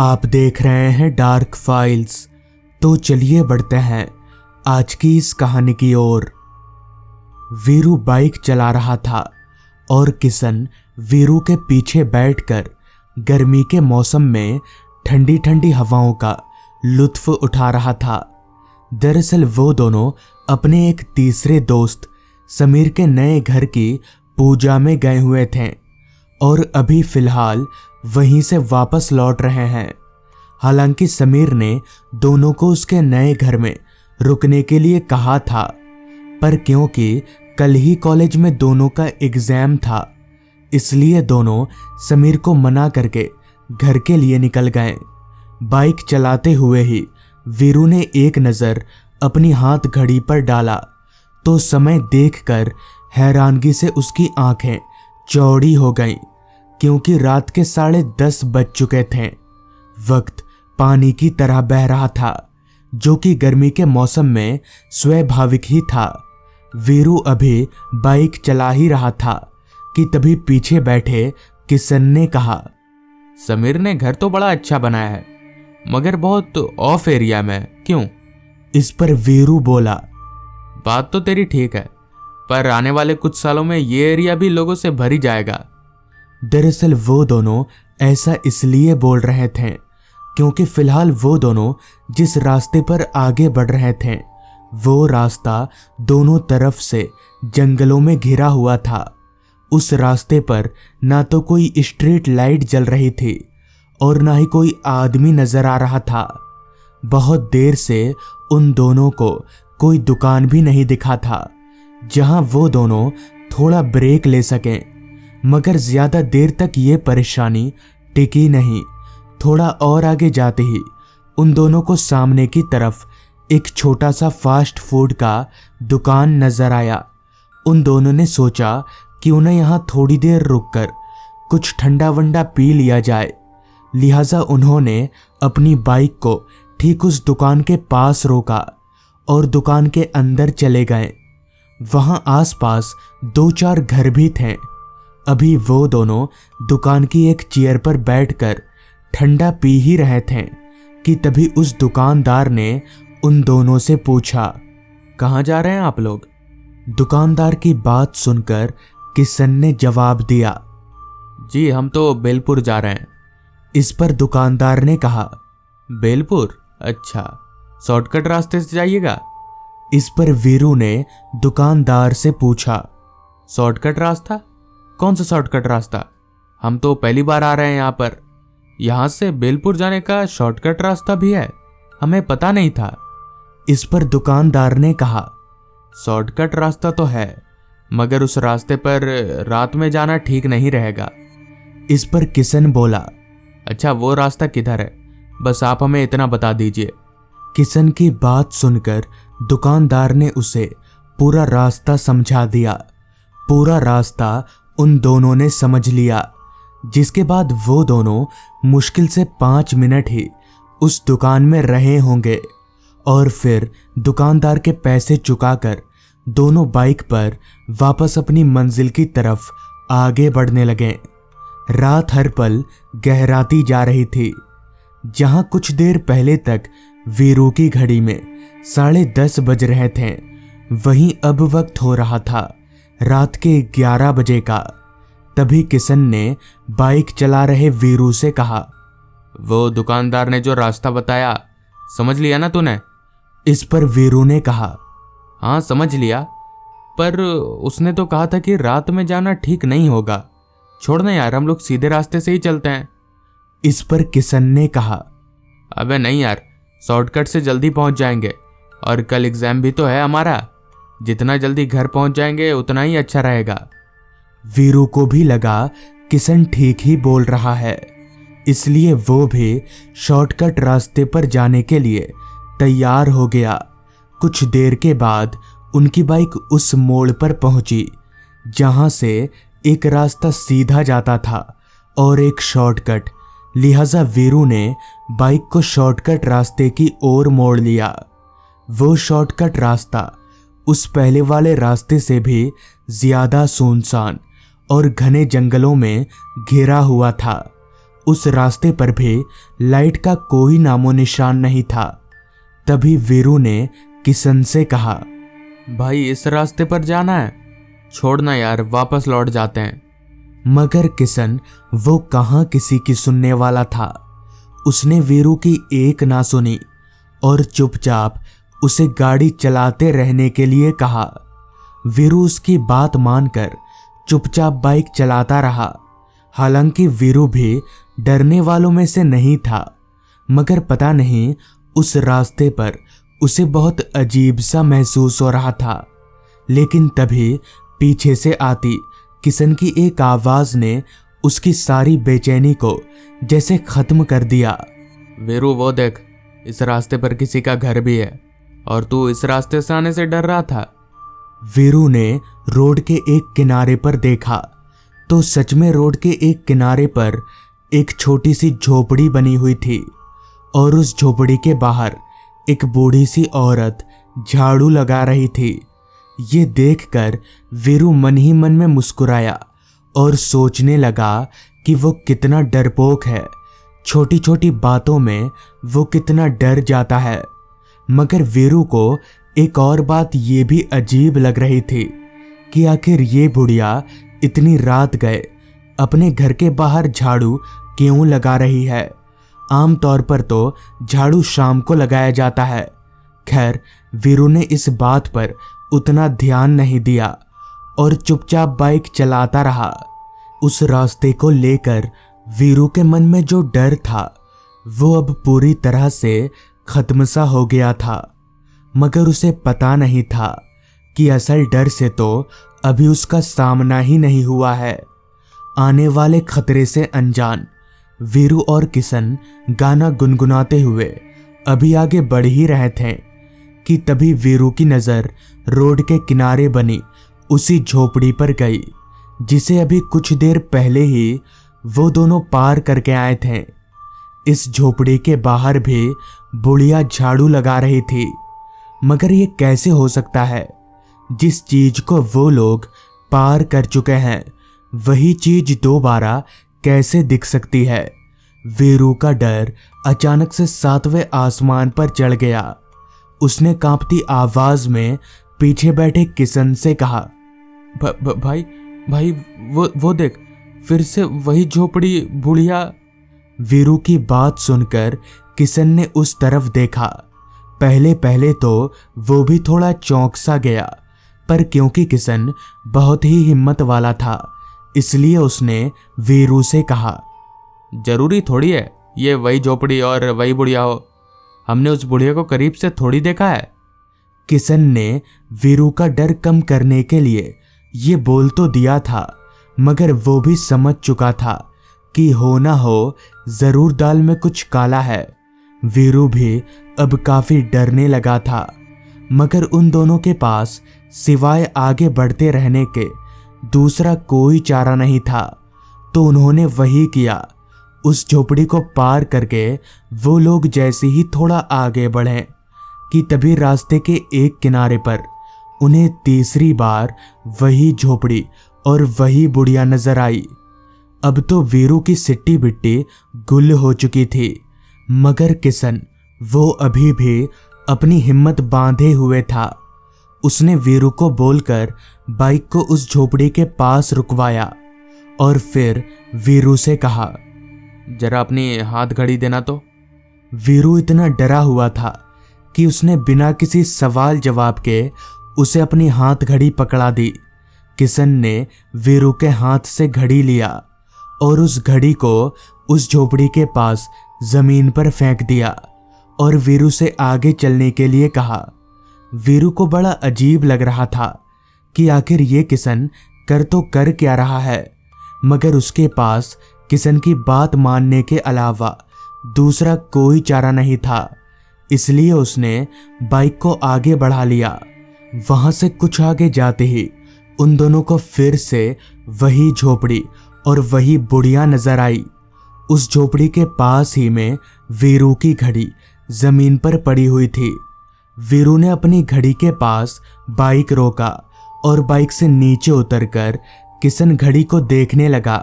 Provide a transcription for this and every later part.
आप देख रहे हैं डार्क फाइल्स। तो चलिए बढ़ते हैं आज की इस कहानी की ओर। वीरू बाइक चला रहा था और किशन वीरू के पीछे बैठकर गर्मी के मौसम में ठंडी ठंडी हवाओं का लुत्फ उठा रहा था। दरअसल वो दोनों अपने एक तीसरे दोस्त समीर के नए घर की पूजा में गए हुए थे और अभी फिलहाल वहीं से वापस लौट रहे हैं। हालांकि समीर ने दोनों को उसके नए घर में रुकने के लिए कहा था, पर क्योंकि कल ही कॉलेज में दोनों का एग्जाम था, इसलिए दोनों समीर को मना करके घर के लिए निकल गए। बाइक चलाते हुए ही वीरू ने एक नज़र अपनी हाथ घड़ी पर डाला तो समय देखकर हैरानगी से उसकी आंखें चौड़ी हो गईं, क्योंकि रात के 10:30 बज चुके थे। वक्त पानी की तरह बह रहा था, जो कि गर्मी के मौसम में स्वाभाविक ही था। वीरू अभी बाइक चला ही रहा था कि तभी पीछे बैठे किशन ने कहा, समीर ने घर तो बड़ा अच्छा बनाया है, मगर बहुत ऑफ एरिया में क्यों? इस पर वीरू बोला, बात तो तेरी ठीक है, पर आने वाले कुछ सालों में ये एरिया भी लोगों से भर ही जाएगा। दरअसल वो दोनों ऐसा इसलिए बोल रहे थे क्योंकि फिलहाल वो दोनों जिस रास्ते पर आगे बढ़ रहे थे वो रास्ता दोनों तरफ से जंगलों में घिरा हुआ था। उस रास्ते पर ना तो कोई स्ट्रीट लाइट जल रही थी और ना ही कोई आदमी नजर आ रहा था। बहुत देर से उन दोनों को कोई दुकान भी नहीं दिखा था जहां वो दोनों थोड़ा ब्रेक ले सकें, मगर ज्यादा देर तक ये परेशानी टिकी नहीं। थोड़ा और आगे जाते ही उन दोनों को सामने की तरफ एक छोटा सा फास्ट फूड का दुकान नजर आया। उन दोनों ने सोचा क्यों न यहाँ थोड़ी देर रुककर कुछ ठंडा वंडा पी लिया जाए, लिहाजा उन्होंने अपनी बाइक को ठीक उस दुकान के पास रोका और दुकान के अंदर चले गए। वहां आसपास 2-4 घर भी थे। अभी वो दोनों दुकान की एक चेयर पर बैठकर ठंडा पी ही रहे थे कि तभी उस दुकानदार ने उन दोनों से पूछा, कहाँ जा रहे हैं आप लोग? दुकानदार की बात सुनकर किशन ने जवाब दिया, जी हम तो बेलपुर जा रहे हैं। इस पर दुकानदार ने कहा, बेलपुर? अच्छा, शॉर्टकट रास्ते से जाइएगा? इस पर वीरू ने दुकानदार से पूछा, शॉर्टकट रास्ता? कौन सा शॉर्टकट रास्ता? हम तो पहली बार आ रहे हैं यहाँ पर। यहाँ से बेलपुर जाने का शॉर्टकट रास्ता भी है, हमें पता नहीं था। इस पर दुकानदार ने कहा, शॉर्टकट रास्ता तो है, मगर उस रास्ते पर रात में जाना ठीक नहीं रहेगा। इस पर किशन बोला, अच्छा वो रास्ता किधर है, बस आप हमें इतना बता दीजिए। किशन की बात सुनकर दुकानदार ने उसे पूरा रास्ता समझा दिया। पूरा रास्ता उन दोनों ने समझ लिया, जिसके बाद वो दोनों मुश्किल से 5 मिनट ही उस दुकान में रहे होंगे और फिर दुकानदार के पैसे चुकाकर दोनों बाइक पर वापस अपनी मंजिल की तरफ आगे बढ़ने लगे। रात हर पल गहराती जा रही थी। जहां कुछ देर पहले तक वीरू की घड़ी में 10:30 बज रहे थे, वहीं अब वक्त हो रहा था रात के 11 बजे का। तभी किशन ने बाइक चला रहे वीरू से कहा, वो दुकानदार ने जो रास्ता बताया समझ लिया ना तूने? इस पर वीरू ने कहा, हाँ समझ लिया, पर उसने तो कहा था कि रात में जाना ठीक नहीं होगा। छोड़ ना यार, हम लोग सीधे रास्ते से ही चलते हैं। इस पर किशन ने कहा, अबे नहीं यार, शॉर्टकट से जल्दी पहुंच जाएंगे और कल एग्जाम भी तो है हमारा। जितना जल्दी घर पहुंच जाएंगे उतना ही अच्छा रहेगा। वीरू को भी लगा किशन ठीक ही बोल रहा है, इसलिए वो भी शॉर्टकट रास्ते पर जाने के लिए तैयार हो गया। कुछ देर के बाद उनकी बाइक उस मोड़ पर पहुंची जहां से एक रास्ता सीधा जाता था और एक शॉर्टकट, लिहाजा वीरू ने बाइक को शॉर्टकट रास्ते की ओर मोड़ लिया। वो शॉर्टकट रास्ता उस पहले वाले रास्ते से भी ज्यादा सुनसान और घने जंगलों में घिरा हुआ था उस रास्ते पर भी लाइट का कोई नामो निशान नहीं था। तभी वीरू ने किशन से कहा, भाई इस रास्ते पर जाना है, छोड़ना यार, वापस लौट जाते हैं। मगर किशन वो कहाँ किसी की सुनने वाला था। उसने वीरू की एक ना सुनी और चुपचाप उसे गाड़ी चलाते रहने के लिए कहा। वीरू उसकी बात मानकर चुपचाप बाइक चलाता रहा। हालांकि वीरू भी डरने वालों में से नहीं था, मगर पता नहीं उस रास्ते पर उसे बहुत अजीब सा महसूस हो रहा था। लेकिन तभी पीछे से आती किशन की एक आवाज ने उसकी सारी बेचैनी को जैसे खत्म कर दिया। वीरू वो देख, इस रास्ते पर किसी का घर भी है और तू इस रास्ते से आने से डर रहा था। वीरू ने रोड के एक किनारे पर देखा तो सच में रोड के एक किनारे पर एक छोटी सी झोपड़ी बनी हुई थी और उस झोपड़ी के बाहर एक बूढ़ी सी औरत झाड़ू लगा रही थी। ये देखकर वीरू मन ही मन में मुस्कुराया और सोचने लगा कि वो कितना डरपोक है। छोटी छोटी बातों में वो कितना डर जाता है। मगर वीरू को एक और बात ये भी अजीब लग रही थी कि आखिर ये बुढ़िया इतनी रात गए अपने घर के बाहर झाड़ू क्यों लगा रही है। आमतौर पर तो झाड़ू शाम को लगाया जाता है। खैर, वीरू ने इस बात पर उतना ध्यान नहीं दिया और चुपचाप बाइक चलाता रहा। उस रास्ते को लेकर वीरू के मन में जो डर था वो अब पूरी तरह से खत्म सा हो गया था। मगर उसे पता नहीं था कि असल डर से तो अभी उसका सामना ही नहीं हुआ है। आने वाले खतरे से अनजान वीरू और किशन गाना गुनगुनाते हुए अभी आगे बढ़ ही रहे थे कि तभी वीरू की नज़र रोड के किनारे बनी उसी झोपड़ी पर गई जिसे अभी कुछ देर पहले ही वो दोनों पार करके आए थे। इस झोपड़ी के बाहर भी बुढ़िया झाड़ू लगा रही थी। मगर ये कैसे हो सकता है? जिस चीज को वो लोग पार कर चुके हैं वही चीज दोबारा कैसे दिख सकती है? वीरू का डर अचानक से 7वें आसमान पर चढ़ गया। उसने कांपती आवाज में पीछे बैठे किशन से कहा, भाई भाई वो देख, फिर से वही झोपड़ी बुढ़िया। वीरू की बात सुनकर किशन ने उस तरफ देखा। पहले पहले तो वो भी थोड़ा चौंक सा गया, पर क्योंकि किशन बहुत ही हिम्मत वाला था इसलिए उसने वीरू से कहा, जरूरी थोड़ी है ये वही झोपड़ी और वही बुढ़िया हो, हमने उस बुढ़िया को करीब से थोड़ी देखा है। किशन ने वीरू का डर कम करने के लिए ये बोल तो दिया था, मगर वो भी समझ चुका था कि हो ना हो जरूर दाल में कुछ काला है। वीरू भी अब काफी डरने लगा था, मगर उन दोनों के पास सिवाय आगे बढ़ते रहने के दूसरा कोई चारा नहीं था। तो उन्होंने वही किया। उस झोपड़ी को पार करके वो लोग जैसे ही थोड़ा आगे बढ़े कि तभी रास्ते के एक किनारे पर उन्हें तीसरी बार वही झोपड़ी और वही बुढ़िया नजर आई। अब तो वीरू की सिट्टी बिट्टी गुल हो चुकी थी, मगर किशन वो अभी भी अपनी हिम्मत बांधे हुए था। उसने वीरू को बोलकर बाइक को उस झोपड़ी के पास रुकवाया और फिर वीरू से कहा, जरा अपनी हाथ घड़ी देना तो। वीरू इतना डरा हुआ था कि उसने बिना किसी सवाल जवाब के उसे अपनी हाथ घड़ी पकड़ा दी। किशन ने वीरू के हाथ से घड़ी लिया और उस घड़ी को उस झोपड़ी के पास जमीन पर फेंक दिया और वीरू से आगे चलने के लिए कहा। वीरू को बड़ा अजीब लग रहा था कि आखिर ये किशन कर तो कर क्या रहा है, मगर उसके पास किशन की बात मानने के अलावा दूसरा कोई चारा नहीं था। इसलिए उसने बाइक को आगे बढ़ा लिया। वहां से कुछ आगे जाते ही उन दोनों को फिर से वही झोपड़ी और वही बुढ़िया नजर आई। उस झोपड़ी के पास ही में वीरू की घड़ी जमीन पर पड़ी हुई थी। वीरू ने अपनी घड़ी के पास बाइक रोका और बाइक से नीचे उतरकर किशन घड़ी को देखने लगा।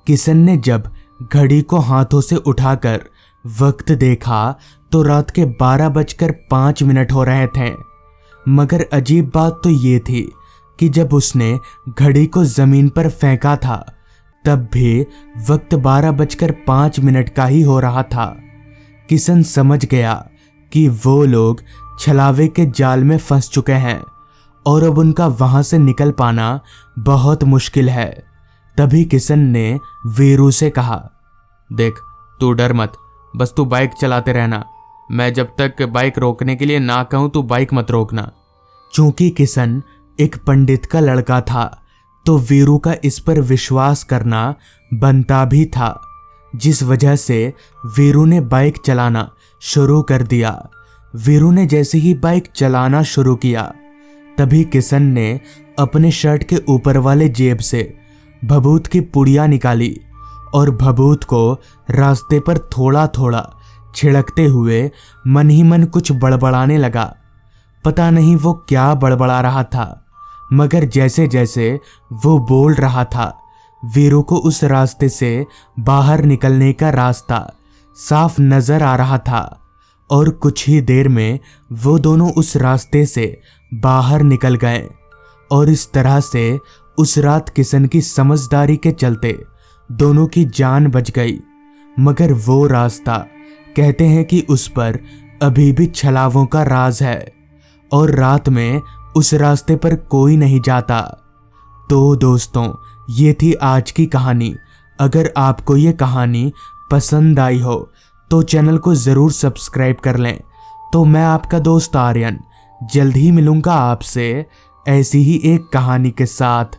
किशन ने जब घड़ी को हाथों से उठाकर वक्त देखा तो रात के 12:05 हो रहे थे। मगर अजीब बात तो ये थी कि जब उसने घड़ी को जमीन पर फेंका था तब भी वक्त 12:05 का ही हो रहा था। किशन समझ गया कि वो लोग छलावे के जाल में फंस चुके हैं और अब उनका वहां से निकल पाना बहुत मुश्किल है। तभी किशन ने वीरू से कहा, देख तू डर मत, बस तू बाइक चलाते रहना। मैं जब तक बाइक रोकने के लिए ना कहूं तू बाइक मत रोकना। चूंकि किशन एक पंडित का लड़का था तो वीरू का इस पर विश्वास करना बनता भी था, जिस वजह से वीरू ने बाइक चलाना शुरू कर दिया। वीरू ने जैसे ही बाइक चलाना शुरू किया तभी किशन ने अपने शर्ट के ऊपर वाले जेब से भभूत की पुड़िया निकाली और भभूत को रास्ते पर थोड़ा थोड़ा छिड़कते हुए मन ही मन कुछ बड़बड़ाने लगा। पता नहीं वो क्या बड़बड़ा रहा था, मगर जैसे जैसे वो बोल रहा था वीरू को उस रास्ते से बाहर निकलने का रास्ता साफ नजर आ रहा था और कुछ ही देर में वो दोनों उस रास्ते से बाहर निकल गए। और इस तरह से उस रात किशन की समझदारी के चलते दोनों की जान बच गई। मगर वो रास्ता कहते हैं कि उस पर अभी भी छलावों का राज है और रात में उस रास्ते पर कोई नहीं जाता। तो दोस्तों, ये थी आज की कहानी। अगर आपको ये कहानी पसंद आई हो तो चैनल को ज़रूर सब्सक्राइब कर लें। तो मैं आपका दोस्त आर्यन जल्द ही मिलूंगा आपसे ऐसी ही एक कहानी के साथ।